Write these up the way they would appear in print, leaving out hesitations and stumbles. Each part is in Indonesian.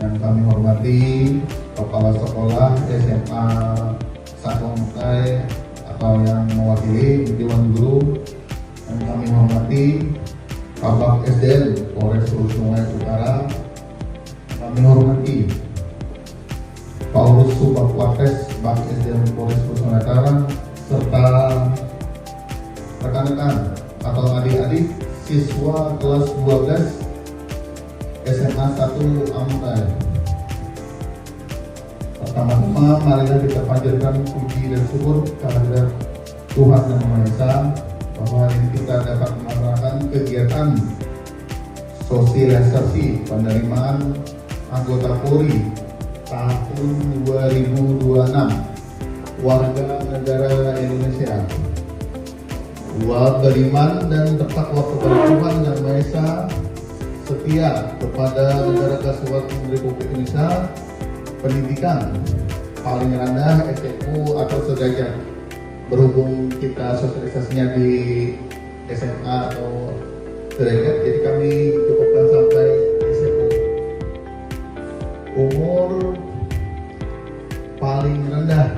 Yang kami hormati Kepala Sekolah SMA Sakongkai atau yang mewakili Dewan Guru. Yang kami hormati Kabak SDN Polres Hulu Sungai Utara. Kami hormati Paulus Subakwates Bak SDN Polres Hulu Sungai Utara serta rekan-rekan atau adik-adik siswa kelas 12 SMA 1 Amtai. Pertama-tama marilah kita panjatkan puji dan syukur kepada Tuhan Yang Maha Esa bahwa hari ini kita dapat melaksanakan kegiatan sosialisasi penerimaan anggota Polri tahun 2026 warga negara Indonesia. Beriman dan bertakwa kepada Tuhan Yang Maha Esa, setia kepada negara Kesatuan Republik Indonesia, pendidikan paling rendah SMU atau sederajat. Berhubung kita sosialisasinya di SMA atau sederajat, jadi kami cukupkan sampai SMU. Umur paling rendah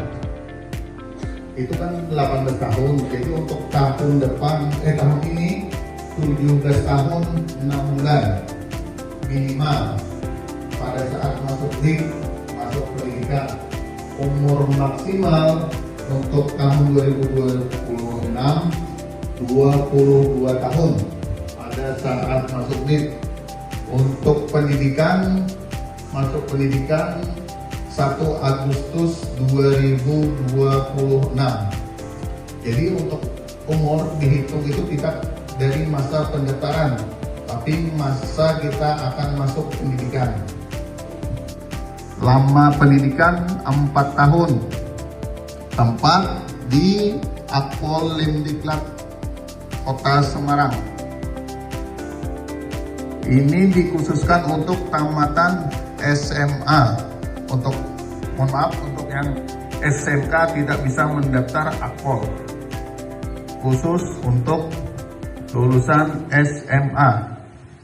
itu kan 18 tahun, jadi untuk tahun depan, tahun ini 17 tahun 6 bulan minimal pada saat masuk pendidikan. Umur maksimal untuk tahun 2026 22 tahun pada saat masuk DIP. Untuk pendidikan, masuk pendidikan 1 Agustus 2026. Jadi untuk umur dihitung itu tidak dari masa pendaftaran, tapi masa kita akan masuk pendidikan. Lama pendidikan 4 tahun. Tempat di Akpol Limdiklat Kota Semarang. Ini dikhususkan untuk tamatan SMA. Untuk yang SMK tidak bisa mendaftar Akpol. Khusus untuk lulusan SMA.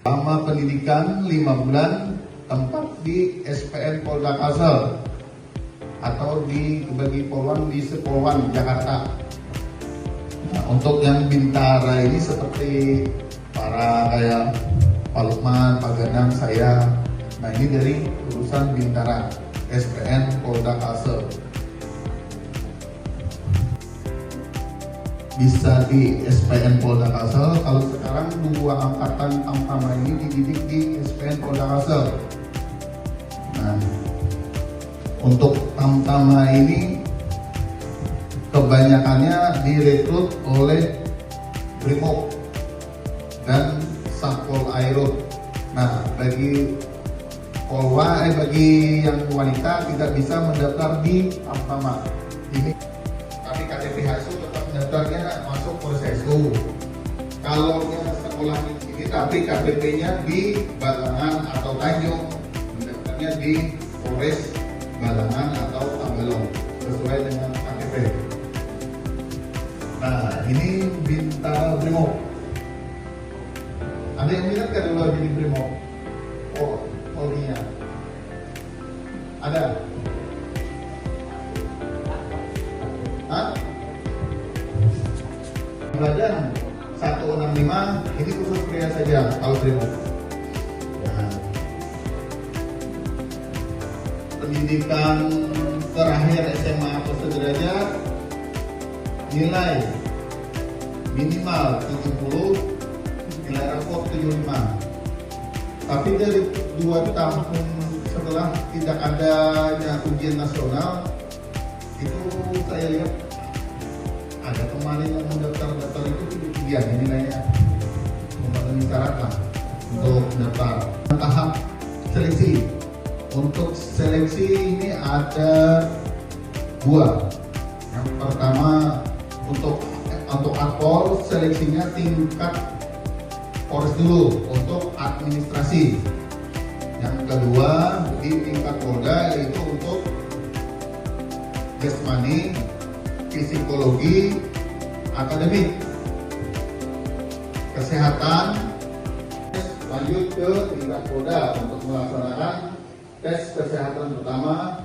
Lama pendidikan 5 bulan, tempat di SPN Polda Kalsel atau bagi Polwan di Sepolwan Jakarta. Nah, untuk yang Bintara ini seperti para kayak Pak Lukman, Pak Ganang, saya. Nah, ini dari lulusan Bintara SPN Polda Kalsel. Bisa di SPN Polda Kalsel. Kalau sekarang 2 angkatan Tamtama ini dididik di SPN Polda Kalsel. Nah, untuk Tamtama ini kebanyakannya direkrut oleh Brimob dan Satpol Airut. Nah, bagi yang wanita tidak bisa mendaftar di Tamtama ini, tapi KTP HSU tetap mendaftarnya masuk Polres HSU. Kalau yang sekolah di sini tapi KTP-nya di Balangan atau Tanjung, mendaftarnya di Polres Balangan atau Tanggalong sesuai dengan KTP. Nah, ini Bintara Brimob. Ada yang minat kan dulu jadi Brimob? Oh, Polri-nya ada? Hah? Badan 165 ini khusus pria saja kalau Brimob. Nah, pendidikan terakhir SMA atau sederajat nilai minimal 70, nilai rapor 75. Tapi dari 2 tahun setelah tidak adanya ujian nasional, itu saya lihat ada kemarin yang mendaftar itu ujian nilainya memenuhi syarat lah untuk daftar. Tahap seleksi. Untuk seleksi ini ada 2. Yang pertama untuk Akpol seleksinya tingkat Polres dulu untuk administrasi. Yang kedua di tingkat Polda yaitu untuk jasmani, psikologi, akademik, kesehatan, lanjut ke tingkat Polda untuk melaksanakan tes kesehatan pertama,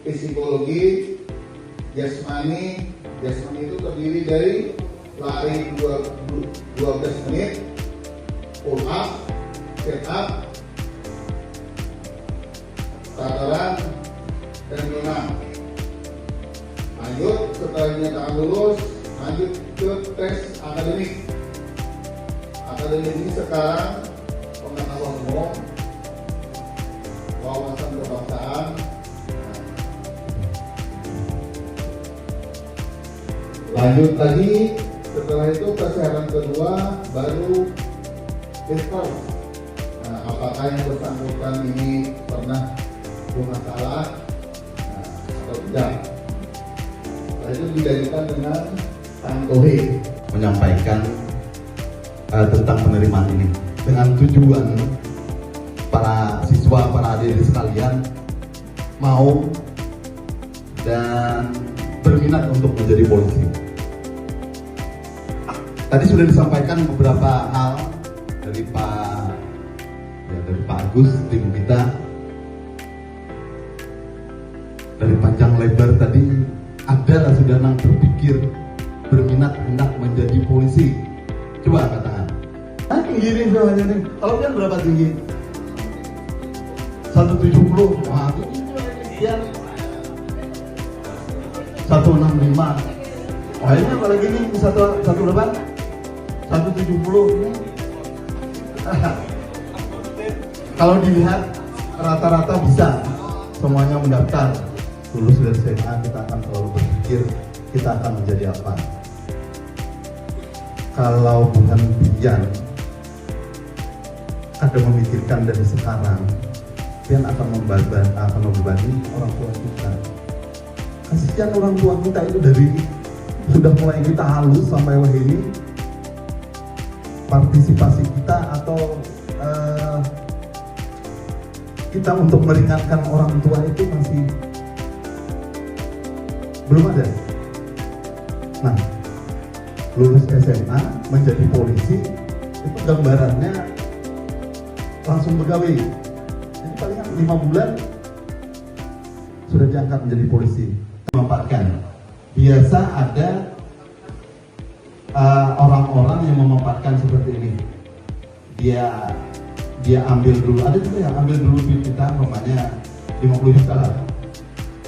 psikologi, jasmani. Jasmani itu terdiri dari lari 12 menit, pull up, sit up, tataran, dan renang. Lanjut, setelah dinyatakan lulus, lanjut ke tes akademik. Akademik ini sekarang pengetahuan umum, wawasan kebangsaan. Lanjut lagi, setelah itu kesehatan kedua baru disclose. Nah, apakah yang bersangkutan ini pernah bermasalah atau tidak? Nah, itu digantikan dengan Tantohe menyampaikan tentang penerimaan ini dengan tujuan para siswa, para adik-adik sekalian mau dan berminat untuk menjadi polisi. Tadi sudah disampaikan beberapa hal dari Pak Agus, tim kita. Dari panjang lebar tadi ada sudah yang berpikir berminat hendak menjadi polisi. Coba angkat tangan. Tinggi nih semuanya nih. Kalau kan berapa tinggi? 170. Wah, tinggi ya. 165. Wah, ini apalagi nih 1 berapa? 170 ini. Kalau dilihat rata-rata bisa semuanya mendaftar. Lulus dari SMA kita akan selalu berpikir kita akan menjadi apa. Kalau bukan pian ada memikirkan dari sekarang, pian akan membebani orang tua kita. Kasihan orang tua kita itu dari sudah mulai kita halus sampai wah ini partisipasi kita atau kita untuk meringankan orang tua itu masih belum ada. Nah, lulus SMA menjadi polisi itu gambarannya langsung pegawai. Jadi paling 5 bulan sudah diangkat menjadi polisi. Memanfaatkan. Biasa ada orang-orang yang memanfaatkan seperti ini. Dia ambil dulu, ada juga yang ambil dulu duit kita, namanya 50 juta lah.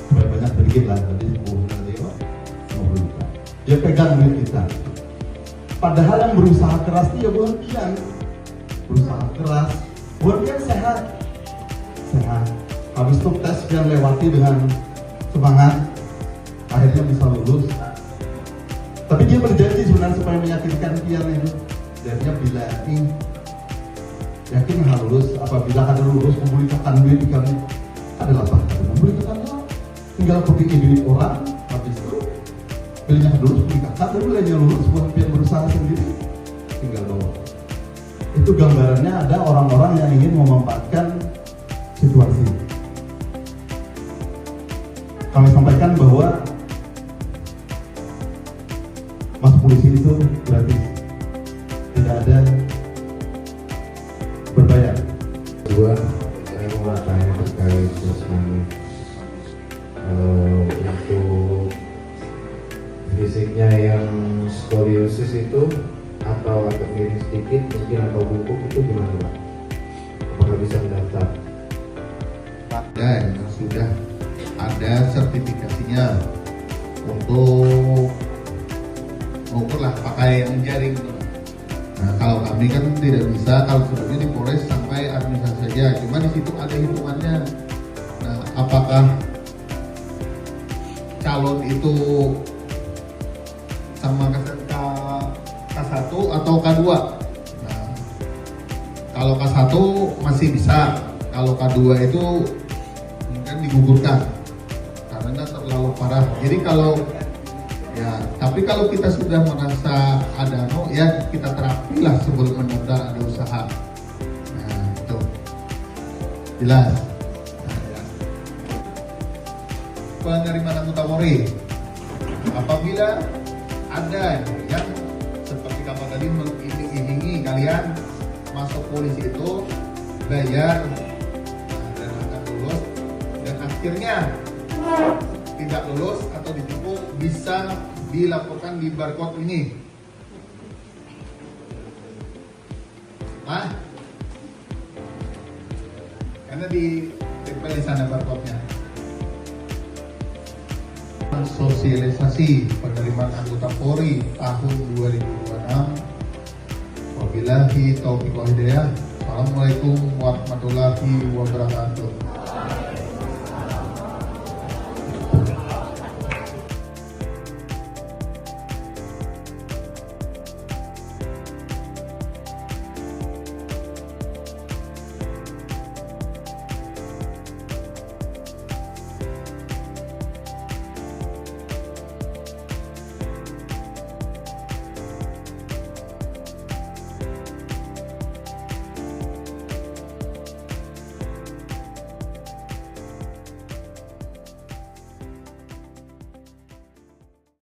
Supaya banyak sedikit lah, tadi 10 nanti 50 juta. Dia pegang duit kita. Padahal yang berusaha keras dia bukan pian. Berusaha keras, bukan pian sehat. Habis itu tes pian lewati dengan semangat, akhirnya bisa lulus. Tapi dia berjanji sebenarnya supaya meyakinkan pian itu. Jadinya bila ini yakin harus lulus, apabila ada lulus memberikan duit kami adalah apa? Memberikan tinggal pergi duit orang, habis itu pilihnya lulus beli kakak, tapi bilangnya lulus buat pian berusaha sendiri tinggal bawa. Itu gambarannya ada orang-orang yang ingin memanfaatkan situasi. Kami sampaikan bahwa masuk polisi itu gratis, tidak ada berbayar. Kedua, saya mau tanya terkait jasmani. Untuk fisiknya yang skoliosis itu atau agak miring sedikit mungkin atau bungkuk itu gimana Pak? Apakah bisa mendaftar? Ada yang sudah ada sertifikasinya untuk mengukurlah pakai yang jaring. Nah, kalau kami kan tidak bisa, kalau sebelumnya di Polres sampai administrasi saja, cuma di situ ada hitungannya. Nah, apakah calon itu sama K1 atau K2? Nah, kalau K1 masih bisa, kalau K2 itu mungkin digugurkan karena terlalu parah. Jadi kalau ya, tapi kalau kita sudah merasa ada ya kita terapilah sebelum mendaftar ada usaha. Nah, itu jelas. Nah, ya. Penerimaan anggota Polri, apabila ada yang seperti kapan tadi mengiming-imingi kalian masuk polisi itu bayar dan akan lulus, dan akhirnya tidak lulus atau ditipu bisa dilaporkan di barcode ini. Karena ditempel di sana barcode-nya. Sosialisasi penerimaan anggota Polri tahun 2026. Wabillahi taufiq wal hidayah. Assalamualaikum warahmatullahi wabarakatuh.